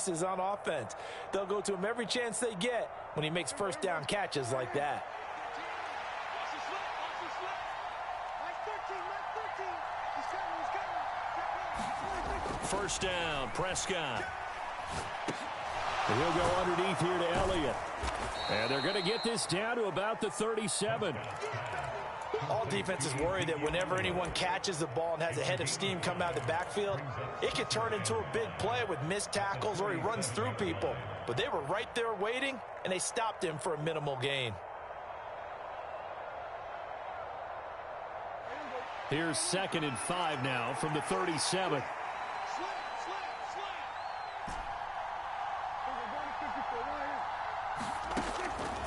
pieces on offense. They'll go to him every chance they get when he makes first down catches like that. First down, Prescott. He'll go underneath here to Elliott. And they're going to get this down to about the 37. All defenses worry that whenever anyone catches the ball and has a head of steam come out of the backfield, it can turn into a big play with missed tackles or he runs through people. But they were right there waiting, and they stopped him for a minimal gain. Here's 2nd and 5 now from the 37.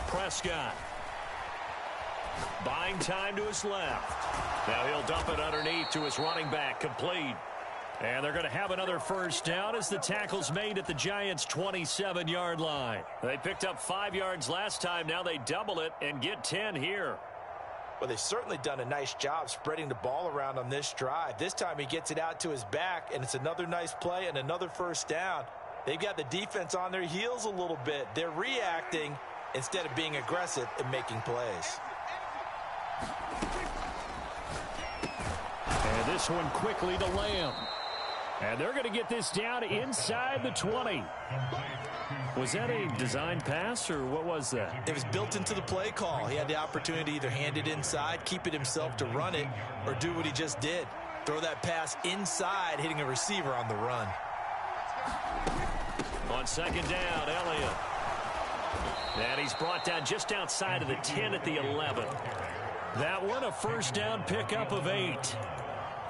Prescott. Buying time to his left. Now he'll dump it underneath to his running back, complete. And they're going to have another first down as the tackle's made at the Giants' 27-yard line. They picked up 5 yards last time. Now they double it and get 10 here. Well, they've certainly done a nice job spreading the ball around on this drive. This time he gets it out to his back, and it's another nice play and another first down. They've got the defense on their heels a little bit. They're reacting instead of being aggressive and making plays. And this one quickly to Lamb. And they're going to get this down inside the 20. Was that a design pass, or what was that? It was built into the play call. He had the opportunity to either hand it inside, keep it himself to run it, or do what he just did. Throw that pass inside, hitting a receiver on the run. On 2nd down, Elliott. And he's brought down just outside of the 10 at the 11. That one a first down pickup of 8.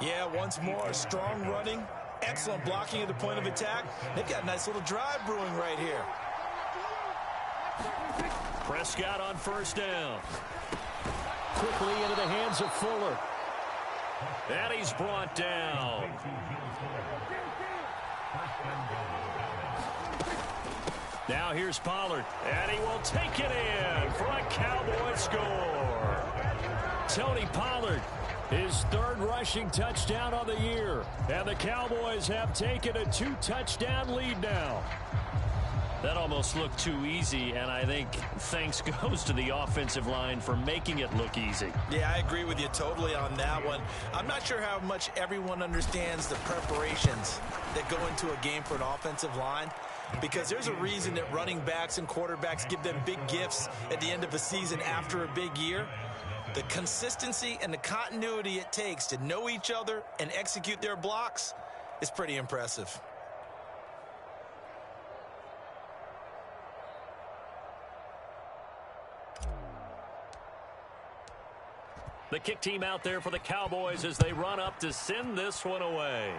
Yeah, once more, strong running, excellent blocking at the point of attack. They've got a nice little drive brewing right here. Prescott on first down. Quickly into the hands of Fuller. And he's brought down. Now here's Pollard, and he will take it in for a Cowboy score. Tony Pollard, his 3rd rushing touchdown on the year. And the Cowboys have taken a 2-touchdown lead now. That almost looked too easy, and I think thanks goes to the offensive line for making it look easy. Yeah, I agree with you totally on that one. I'm not sure how much everyone understands the preparations that go into a game for an offensive line, because there's a reason that running backs and quarterbacks give them big gifts at the end of a season after a big year. The consistency and the continuity it takes to know each other and execute their blocks is pretty impressive. The kick team out there for the Cowboys as they run up to send this one away.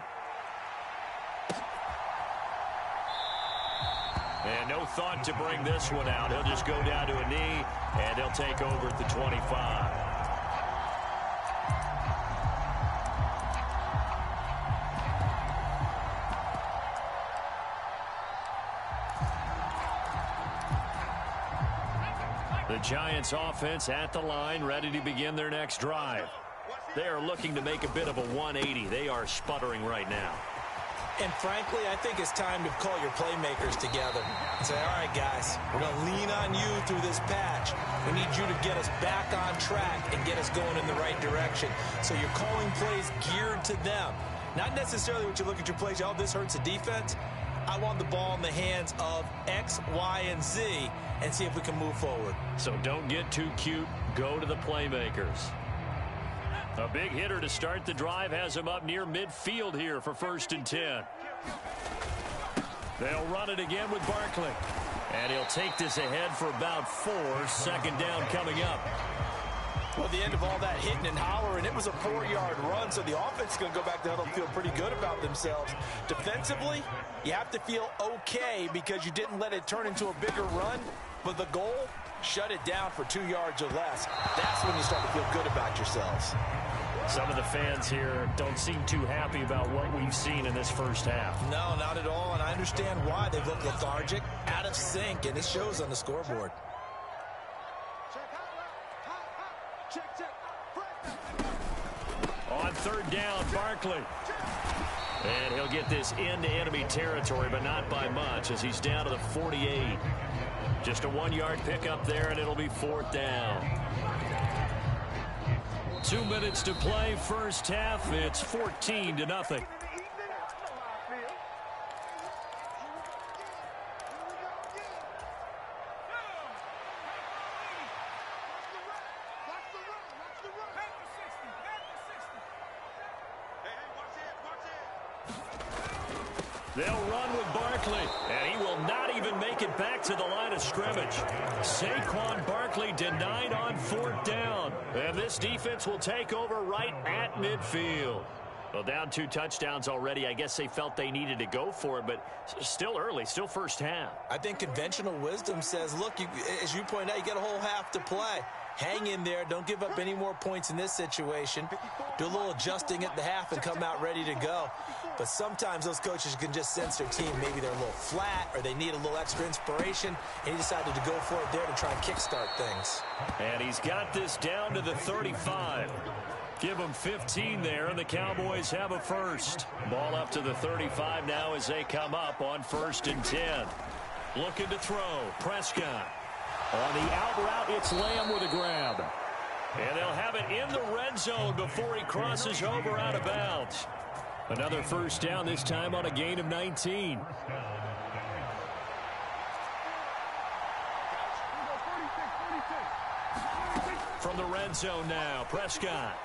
And no thought to bring this one out. He'll just go down to a knee, and he'll take over at the 25. The Giants offense at the line, ready to begin their next drive. They are looking to make a bit of a 180. They are sputtering right now. And frankly, I think it's time to call your playmakers together and say, all right, guys, we're going to lean on you through this patch. We need you to get us back on track and get us going in the right direction. So you're calling plays geared to them. Not necessarily what you look at your plays, oh, this hurts the defense. I want the ball in the hands of X, Y, and Z and see if we can move forward. So don't get too cute. Go to the playmakers. A big hitter to start the drive has him up near midfield here for 1st and 10. They'll run it again with Barkley. And he'll take this ahead for about 4. 2nd down coming up. Well, at the end of all that hitting and hollering, it was a 4-yard run, so the offense is going to go back there and feel pretty good about themselves. Defensively, you have to feel okay because you didn't let it turn into a bigger run, but the goal, shut it down for 2 yards or less. That's when you start to feel good about yourselves. Some of the fans here don't seem too happy about what we've seen in this first half. No, not at all, and I understand why. They look lethargic, out of sync, and it shows on the scoreboard. On 3rd down, Barkley. And he'll get this into enemy territory, but not by much, as he's down to the 48. Just a 1-yard pickup there, and it'll be 4th down. 2 minutes to play, first half. It's 14-0. They'll run with Barkley, and he will not even make it back to the line of scrimmage. Saquon Barkley denied on 4th down, and this defense will take over right at midfield. Well, down 2 touchdowns already. I guess they felt they needed to go for it, but still early, still first half. I think conventional wisdom says, look, as you point out, you got a whole half to play. Hang in there. Don't give up any more points in this situation. Do a little adjusting at the half and come out ready to go. But sometimes those coaches can just sense their team. Maybe they're a little flat or they need a little extra inspiration. And he decided to go for it there to try and kickstart things. And he's got this down to the 35. Give them 15 there, and the Cowboys have a first. Ball up to the 35 now as they come up on 1st and 10. Looking to throw. Prescott. On the out route, it's Lamb with a grab. And they'll have it in the red zone before he crosses over out of bounds. Another first down, this time on a gain of 19. From the red zone now, Prescott.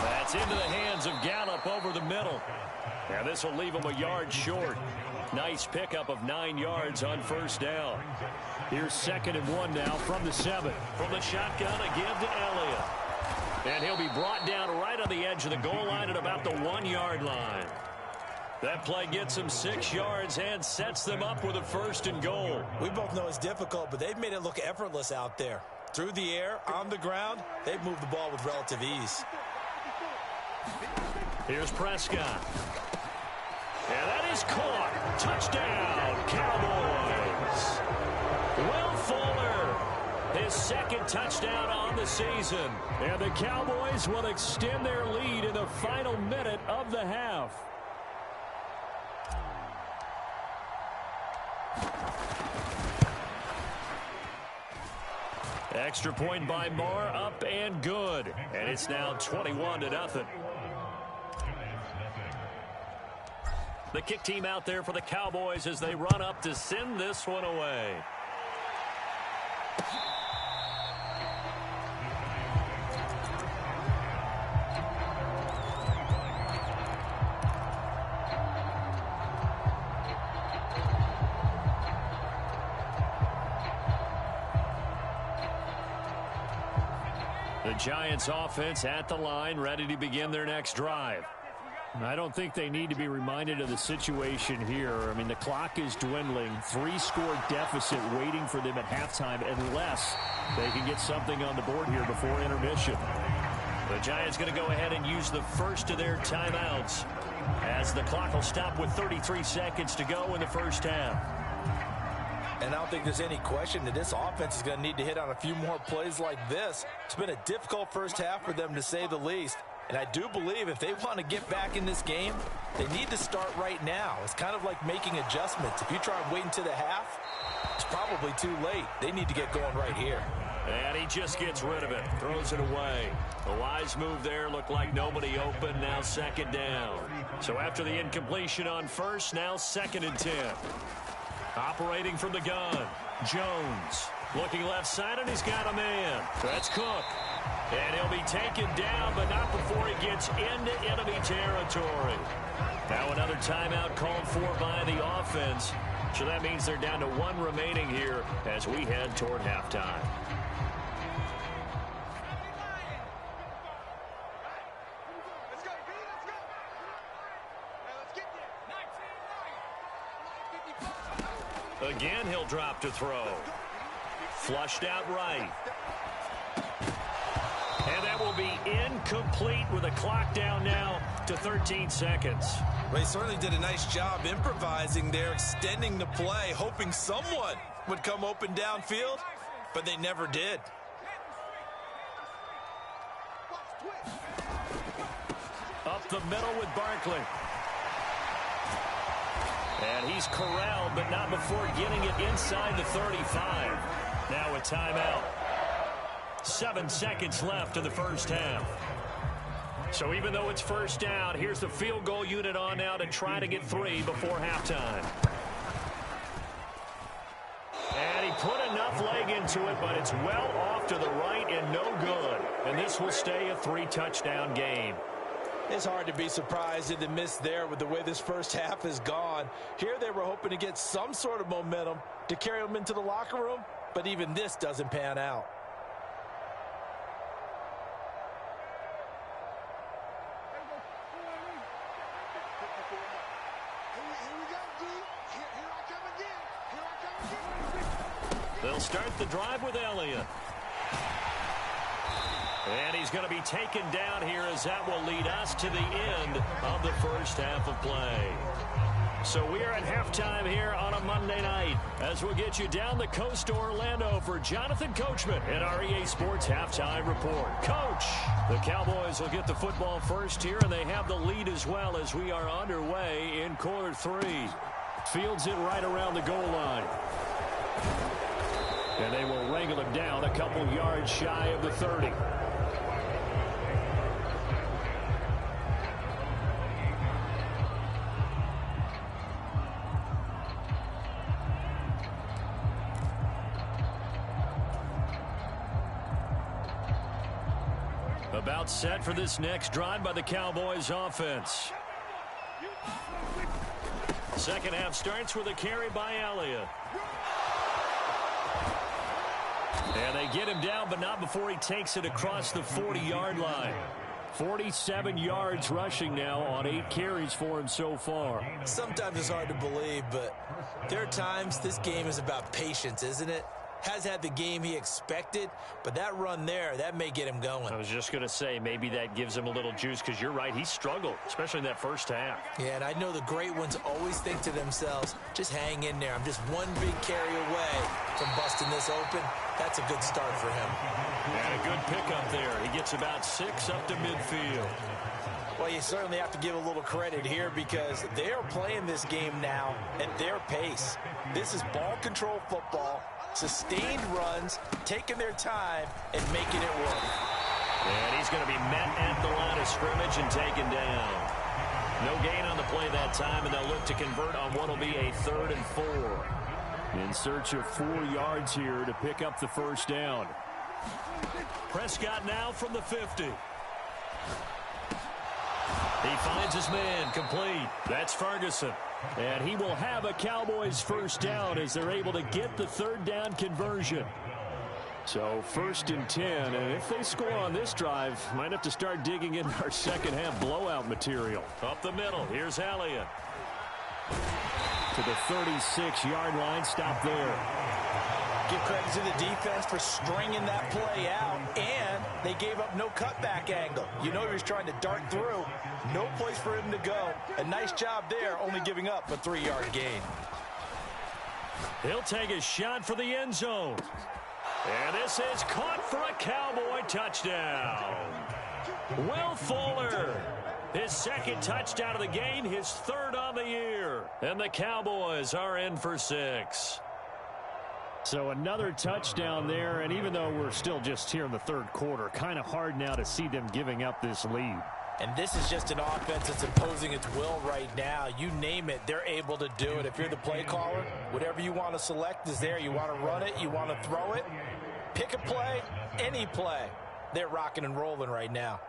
That's into the hands of Gallup over the middle. Now this will leave him a yard short. Nice pickup of 9 yards on 1st down. Here's 2nd and 1 now from the 7. From the shotgun again to Elliott. And he'll be brought down right on the edge of the goal line at about the 1-yard line. That play gets them 6 yards and sets them up with a 1st and goal. We both know it's difficult, but they've made it look effortless out there. Through the air, on the ground, they've moved the ball with relative ease. Here's Prescott. And that is caught. Touchdown, Cowboys. Will Fuller, his 2nd touchdown on the season. And the Cowboys will extend their lead in the final minute of the half. Extra point by Marr, up and good. And it's now 21-0. The kick team out there for the Cowboys as they run up to send this one away. The Giants offense at the line, ready to begin their next drive. I don't think they need to be reminded of the situation here. I mean, the clock is dwindling. 3-score deficit waiting for them at halftime unless they can get something on the board here before intermission. The Giants going to go ahead and use the first of their timeouts as the clock will stop with 33 seconds to go in the first half. And I don't think there's any question that this offense is going to need to hit on a few more plays like this. It's been a difficult first half for them, to say the least. And I do believe if they want to get back in this game, they need to start right now. It's kind of like making adjustments. If you try and wait until the half, it's probably too late. They need to get going right here. And he just gets rid of it, throws it away. A wise move there, looked like nobody open, now 2nd down. So after the incompletion on 1st, now 2nd and 10. Operating from the gun, Jones. Looking left side, and he's got a man. That's Cook. And he'll be taken down, but not before he gets into enemy territory. Now another timeout called for by the offense. So that means they're down to 1 remaining here as we head toward halftime. Again, he'll drop to throw. Flushed out right. And that will be incomplete with the clock down now to 13 seconds. Well, he certainly did a nice job improvising there, extending the play, hoping someone would come open downfield, but they never did. Up the middle with Barkley. And he's corralled, but not before getting it inside the 35. Now a timeout. 7 seconds left in the first half. So even though it's first down, here's the field goal unit on now to try to get 3 before halftime. And he put enough leg into it, but it's well off to the right and no good. And this will stay a 3-touchdown game. It's hard to be surprised at the miss there with the way this first half has gone. Here they were hoping to get some sort of momentum to carry them into the locker room, but even this doesn't pan out. They'll start the drive with Elliott. And he's going to be taken down here as that will lead us to the end of the first half of play. So we are at halftime here on a Monday night as we'll get you down the coast to Orlando for Jonathan Coachman in our EA Sports Halftime Report. Coach, the Cowboys will get the football first here, and they have the lead as well as we are underway in quarter 3. Fields it right around the goal line. And they will wrangle him down a couple yards shy of the 30. About set for this next drive by the Cowboys offense. Second half starts with a carry by Elliott. And they get him down, but not before he takes it across the 40-yard line. 47 yards rushing now on 8 carries for him so far. Sometimes it's hard to believe, but there are times this game is about patience, isn't it? Has had the game he expected, but that run there, that may get him going. I was just going to say, maybe that gives him a little juice, because you're right, he struggled, especially in that first half. Yeah, and I know the great ones always think to themselves, just hang in there. I'm just one big carry away from busting this open. That's a good start for him. And a good pickup there. He gets about 6 up to midfield. Well, you certainly have to give a little credit here because they are playing this game now at their pace. This is ball control football. Sustained runs, taking their time, and making it work. And he's going to be met at the line of scrimmage and taken down. No gain on the play that time, and they'll look to convert on what will be a 3rd and 4. In search of 4 yards here to pick up the first down. Prescott now from the 50. He finds his man, complete. That's Ferguson. And he will have a Cowboys first down as they're able to get the 3rd down conversion. So 1st and 10, and if they score on this drive, might have to start digging in our second half blowout material. Up the middle, here's Elliott. To the 36-yard line, stop there. Give credit to the defense for stringing that play out, and they gave up no cutback angle. You know he was trying to dart through. No place for him to go. A nice job there, only giving up a 3-yard gain. He'll take a shot for the end zone. And this is caught for a Cowboy touchdown. Will Fuller, his 2nd touchdown of the game, his 3rd on the year. And the Cowboys are in for 6. So another touchdown there, and even though we're still just here in the 3rd quarter, kind of hard now to see them giving up this lead. And this is just an offense that's imposing its will right now. You name it, they're able to do it. If you're the play caller, whatever you want to select is there. You want to run it, you want to throw it. Pick a play, any play. They're rocking and rolling right now.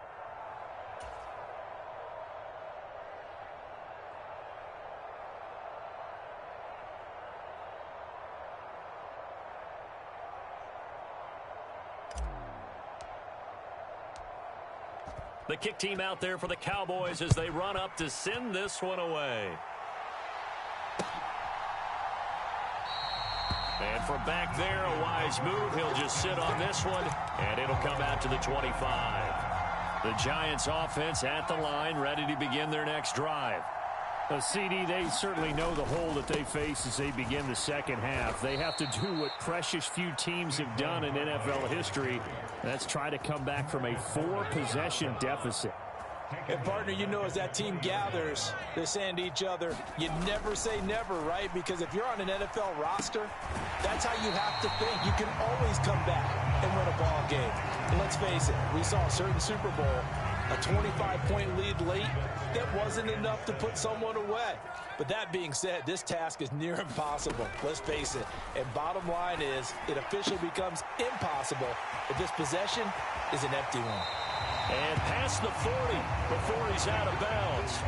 The kick team out there for the Cowboys as they run up to send this one away. And from back there, a wise move. He'll just sit on this one, and it'll come out to the 25. The Giants offense at the line, ready to begin their next drive. CD, they certainly know the hole that they face as they begin the second half. They have to do what precious few teams have done in NFL history. That's try to come back from a 4-possession deficit. And, partner, you know, as that team gathers, they're saying to each other, you never say never, right? Because if you're on an NFL roster, that's how you have to think. You can always come back and win a ball game. And let's face it, we saw a certain Super Bowl, a 25-point lead late, that wasn't enough to put someone away. But that being said, this task is near impossible. Let's face it. And bottom line is, it officially becomes impossible if this possession is an empty one. And past the 40 before he's out of bounds.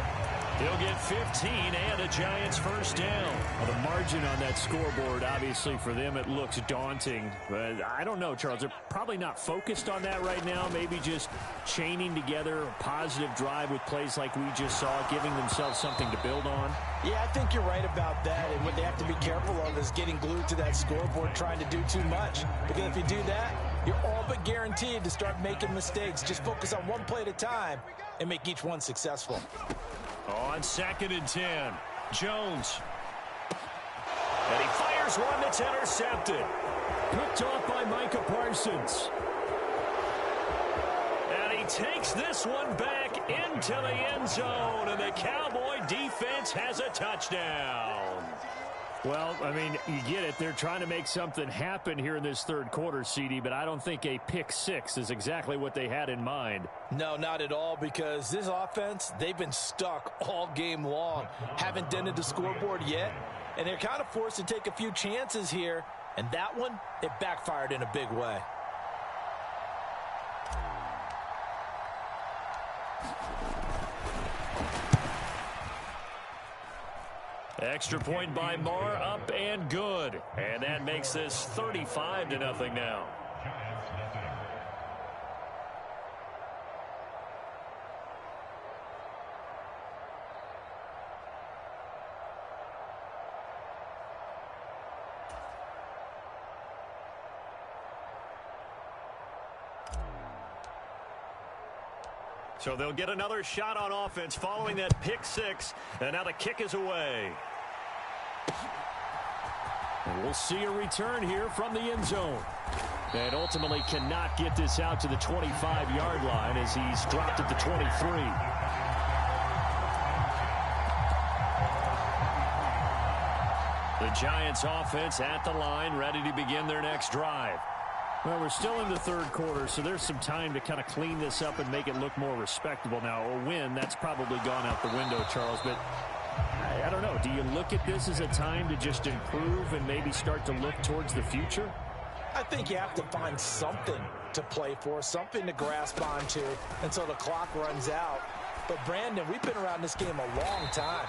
He'll get 15 and a Giants first down. Well, the margin on that scoreboard, obviously, for them, it looks daunting. But I don't know, Charles. They're probably not focused on that right now. Maybe just chaining together a positive drive with plays like we just saw, giving themselves something to build on. Yeah, I think you're right about that. And what they have to be careful of is getting glued to that scoreboard, trying to do too much. Because if you do that, you're all but guaranteed to start making mistakes. Just focus on one play at a time and make each one successful. On 2nd and 10, Jones. And he fires one that's intercepted. Picked off by Micah Parsons. And he takes this one back into the end zone, and the Cowboy defense has a touchdown. Well, I mean, you get it. They're trying to make something happen here in this third quarter, CD, but I don't think a pick six is exactly what they had in mind. No, not at all, because this offense, they've been stuck all game long. Haven't dented the scoreboard yet, and they're kind of forced to take a few chances here, and that one, it backfired in a big way. Extra point by Marr, up and good. And that makes this 35-0 now. So they'll get another shot on offense following that pick six. And now the kick is away. And we'll see a return here from the end zone. And ultimately cannot get this out to the 25-yard line as he's dropped at the 23. The Giants offense at the line, ready to begin their next drive. Well, we're still in the third quarter, so there's some time to kind of clean this up and make it look more respectable. Now, a win, that's probably gone out the window, Charles, but I don't know. Do you look at this as a time to just improve and maybe start to look towards the future? I think you have to find something to play for, something to grasp onto until the clock runs out. But, Brandon, we've been around this game a long time.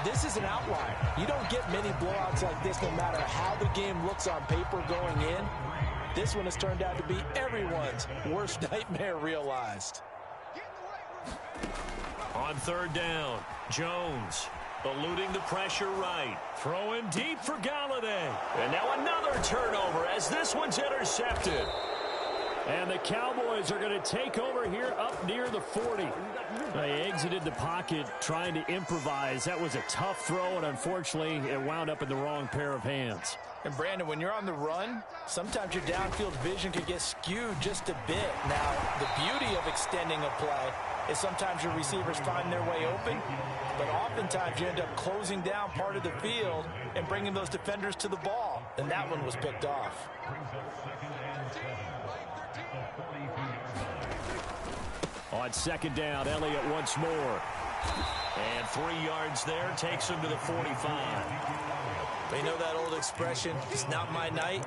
This is an outlier. You don't get many blowouts like this no matter how the game looks on paper going in. This one has turned out to be everyone's worst nightmare realized. On third down, Jones eluding the pressure right. Throwing deep for Galladay. And now another turnover as this one's intercepted. And the Cowboys are going to take over here up near the 40. They exited the pocket trying to improvise. That was a tough throw, and unfortunately, it wound up in the wrong pair of hands. And, Brandon, when you're on the run, sometimes your downfield vision can get skewed just a bit. Now, the beauty of extending a play is sometimes your receivers find their way open, but oftentimes you end up closing down part of the field and bringing those defenders to the ball, and that one was picked off. On second down, Elliott once more. And 3 yards there takes him to the 45. They know that old expression, it's not my night.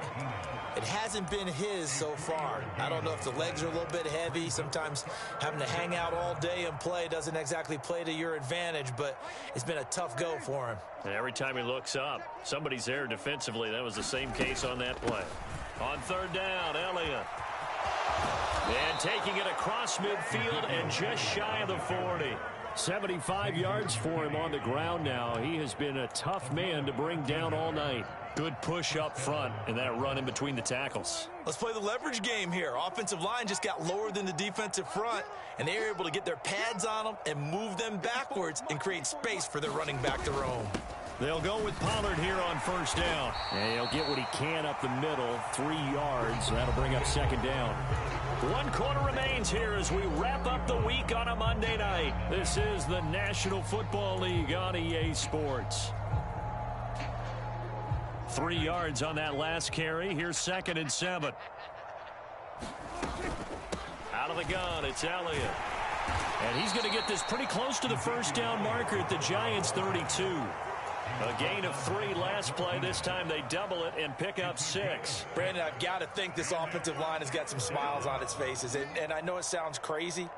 It hasn't been his so far. I don't know if the legs are a little bit heavy. Sometimes having to hang out all day and play doesn't exactly play to your advantage, but it's been a tough go for him. And every time he looks up, somebody's there defensively. That was the same case on that play. On third down, Elliott. And taking it across midfield and just shy of the 40. 75 yards for him on the ground now. He has been a tough man to bring down all night. Good push up front and that run in between the tackles. Let's play the leverage game here. Offensive line just got lower than the defensive front, and they were able to get their pads on them and move them backwards and create space for their running back to roam. They'll go with Pollard here on first down. And he'll get what he can up the middle, 3 yards. So that'll bring up second down. 1 quarter remains here as we wrap up the week on a Monday night. This is the National Football League on EA Sports. 3 yards on that last carry. Here's 2nd and 7. Out of the gun, it's Elliott. And he's going to get this pretty close to the first down marker at the Giants' 32. A gain of 3 last play. This time they double it and pick up 6. Brandon, I've got to think this offensive line has got some smiles on its faces. And I know it sounds crazy,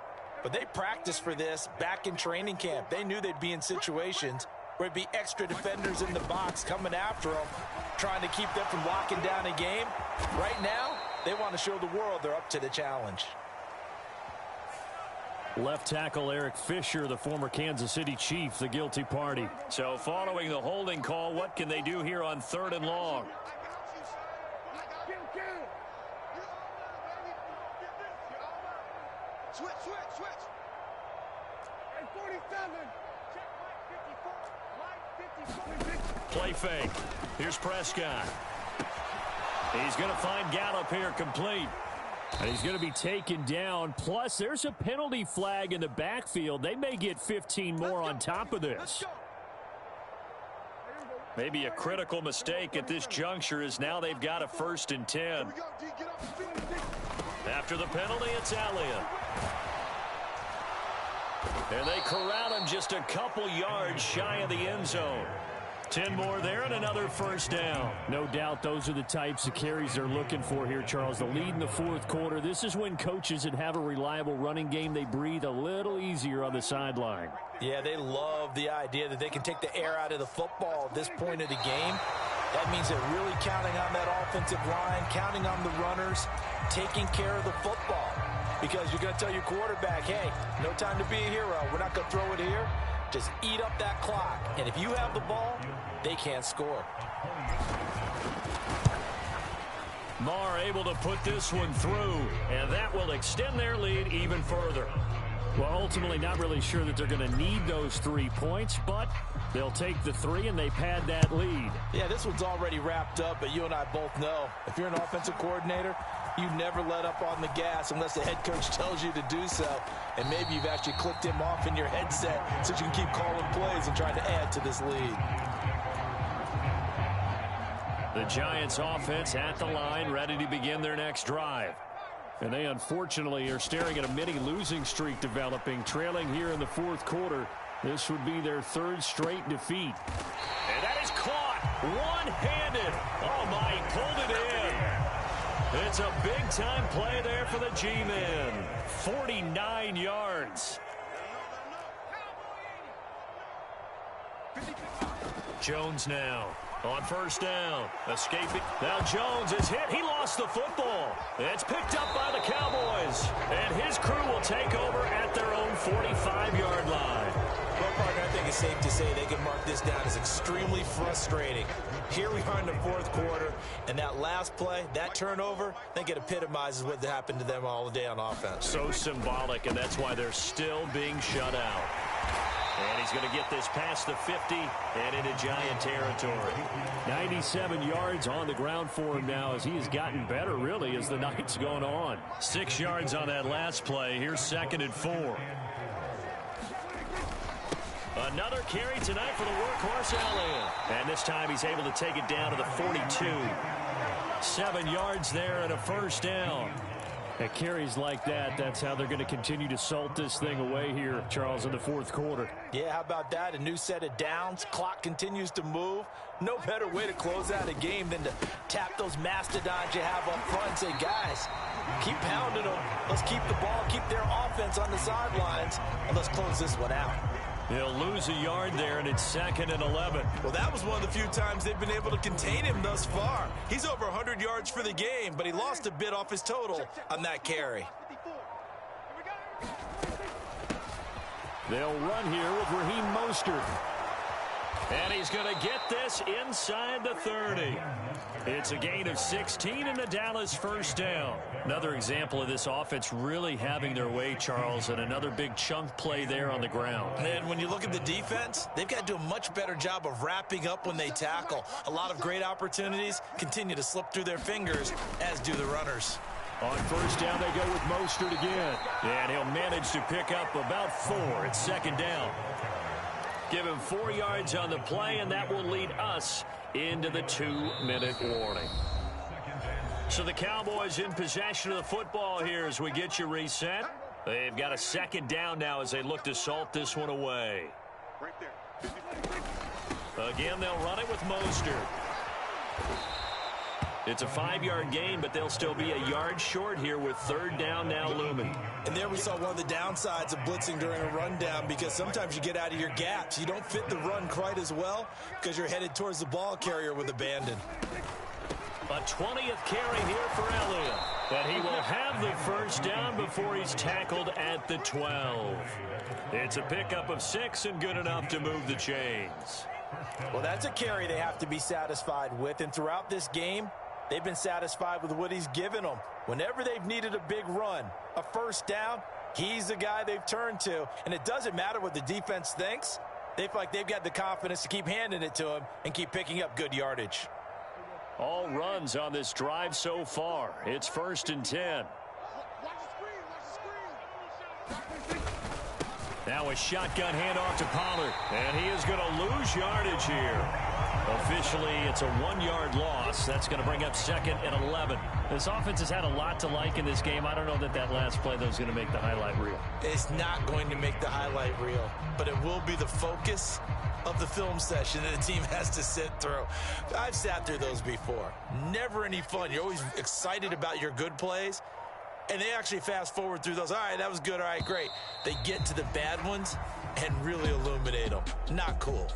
but they practiced for this back in training camp. They knew they'd be in situations where it'd be extra defenders in the box coming after them, trying to keep them from locking down a game. Right now, they want to show the world they're up to the challenge. Left tackle Eric Fisher, the former Kansas City Chief, the guilty party. So following the holding call, what can they do here on 3rd and long? Switch. And 47. Check Mike 54. Play fake. Here's Prescott. He's going to find Gallup here complete. And he's going to be taken down. Plus, there's a penalty flag in the backfield. They may get 15 more on top of this. Maybe a critical mistake at this juncture is now they've got a 1st and 10. After the penalty, it's Elliott. And they corral him just a couple yards shy of the end zone. 10 more there and another 1st down. No doubt those are the types of carries they're looking for here, Charles. The lead in the 4th quarter. This is when coaches that have a reliable running game, they breathe a little easier on the sideline. Yeah, they love the idea that they can take the air out of the football at this point of the game. That means they're really counting on that offensive line, counting on the runners, taking care of the football. Because you're going to tell your quarterback, hey, no time to be a hero. We're not going to throw it here. Just eat up that clock. And if you have the ball, they can't score. Marr able to put this one through, and that will extend their lead even further. Well, ultimately, not really sure that they're going to need those 3 points, but they'll take the 3 and they pad that lead. Yeah, this one's already wrapped up, but you and I both know if you're an offensive coordinator, you never let up on the gas unless the head coach tells you to do so. And maybe you've actually clicked him off in your headset so you can keep calling plays and trying to add to this lead. The Giants offense at the line, ready to begin their next drive. And they unfortunately are staring at a mini losing streak developing, trailing here in the 4th quarter. This would be their 3rd straight defeat. And that is caught one-handed. Oh my, he pulled it in. It's a big-time play there for the G-men. 49 yards. Jones now on 1st down. Escaping. Now Jones is hit. He lost the football. It's picked up by the Cowboys. And his crew will take over at their own 45-yard line. Well, partner, I think it's safe to say they can mark this down as extremely frustrating. Here we are in the 4th quarter, and that last play, that turnover, I think it epitomizes what happened to them all day on offense. So symbolic, and that's why they're still being shut out. And he's going to get this past the 50 and into Giant territory. 97 yards on the ground for him now as he has gotten better, really, as the night's gone on. 6 yards on that last play. Here's 2nd and 4. Another carry tonight for the workhorse Elliott. And this time he's able to take it down to the 42. 7 yards there and a 1st down. At carries like that, that's how they're going to continue to salt this thing away here, Charles, in the 4th quarter. Yeah, how about that? A new set of downs. Clock continues to move. No better way to close out a game than to tap those mastodons you have up front and say, guys, keep pounding them. Let's keep the ball, keep their offense on the sidelines, and let's close this one out. He'll lose a yard there, and it's 2nd and 11. Well, that was one of the few times they've been able to contain him thus far. He's over 100 yards for the game, but he lost a bit off his total on that carry. They'll run here with Raheem Mostert. And he's going to get this inside the 30. It's a gain of 16 and a Dallas first down. Another example of this offense really having their way, Charles, and another big chunk play there on the ground. And when you look at the defense, they've got to do a much better job of wrapping up when they tackle. A lot of great opportunities continue to slip through their fingers, as do the runners. On first down, they go with Mostert again. And he'll manage to pick up about 4 at second down. Give him 4 yards on the play, and that will lead us into the 2-minute warning. So the Cowboys in possession of the football here as we get you reset. They've got a second down now as they look to salt this one away. Right there. Again, they'll run it with Mostert. It's a 5-yard gain, but they'll still be a yard short here with third down now looming. And there we saw one of the downsides of blitzing during a rundown, because sometimes you get out of your gaps. You don't fit the run quite as well because you're headed towards the ball carrier with abandon. A 20th carry here for Elliott. But he will have the first down before he's tackled at the 12. It's a pickup of 6 and good enough to move the chains. Well, that's a carry they have to be satisfied with. And throughout this game, they've been satisfied with what he's given them. Whenever they've needed a big run, a first down, he's the guy they've turned to. And it doesn't matter what the defense thinks. They feel like they've got the confidence to keep handing it to him and keep picking up good yardage. All runs on this drive so far. It's 1st and 10. Now a shotgun handoff to Pollard. And he is going to lose yardage here. Officially, it's a 1-yard loss. That's going to bring up 2nd and 11. This offense has had a lot to like in this game. I don't know that that last play, though, is going to make the highlight reel. It's not going to make the highlight reel, but it will be the focus of the film session that the team has to sit through. I've sat through those before. Never any fun. You're always excited about your good plays, and they actually fast forward through those. All right, that was good. All right, great. They get to the bad ones and really illuminate them. Not cool.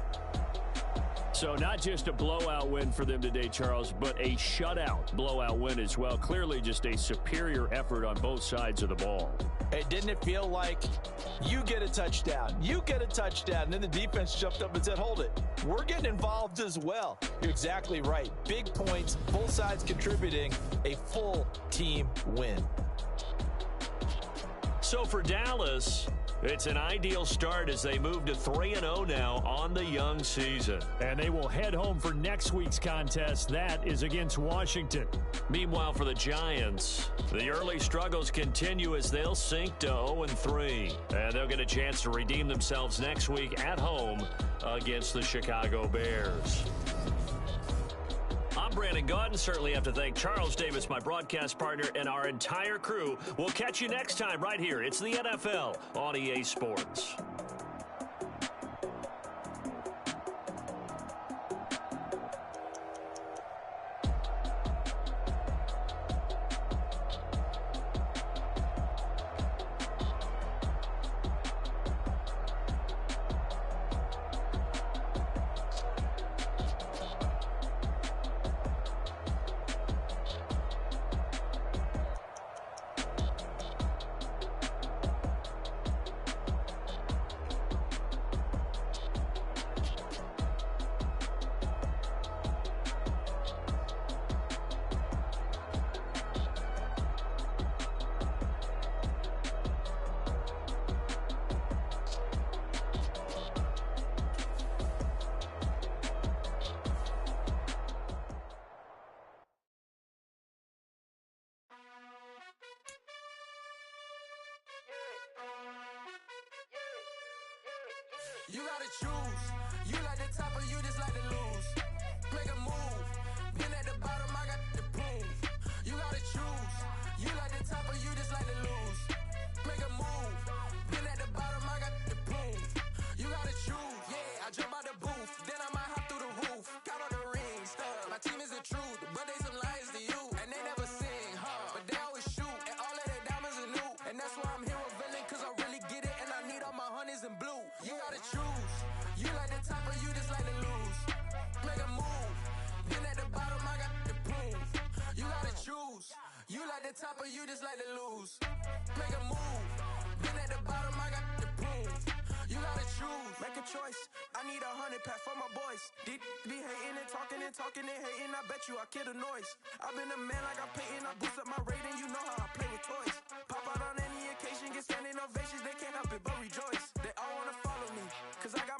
So not just a blowout win for them today, Charles, but a shutout blowout win as well. Clearly just a superior effort on both sides of the ball. Hey, didn't it feel like you get a touchdown, you get a touchdown, and then the defense jumped up and said, hold it, we're getting involved as well. You're exactly right. Big points, both sides contributing, a full team win. So for Dallas, it's an ideal start as they move to 3-0 now on the young season. And they will head home for next week's contest. That is against Washington. Meanwhile, for the Giants, the early struggles continue as they'll sink to 0-3. And they'll get a chance to redeem themselves next week at home against the Chicago Bears. I'm Brandon Gaudin. Certainly have to thank Charles Davis, my broadcast partner, and our entire crew. We'll catch you next time right here. It's the NFL on EA Sports. You gotta choose. You like the top or you just like to lose. Make a move. Been at the bottom, I got the proof. You gotta choose. You like the top or you just like to lose. Make a move. Been at the bottom, I got the proof. You gotta choose. Yeah, I jump out the booth. Then I might hop through the roof. Count on the rings. My team is the truth, but they some liars to you. And they never sing, but they always shoot. And all of their diamonds are new. And that's why I'm here with villain, cause I really get it. And I need all my honeys in blue. You gotta choose. You like the top or you just like to lose. Make a move. Been at the bottom, I got the proof. You gotta choose. You like the top or you just like to lose. Make a move. Been at the bottom, I got the proof. You gotta choose. Make a choice. I I need 100 pack for my boys. These be hating and talking and talking and hating. I bet you I kill the noise. I've been a man like I'm Peyton. I boost up my rating. You know how I play with toys. Pop out on any occasion, get standing ovations. They can't help it but rejoice. They all wanna follow me, cause I got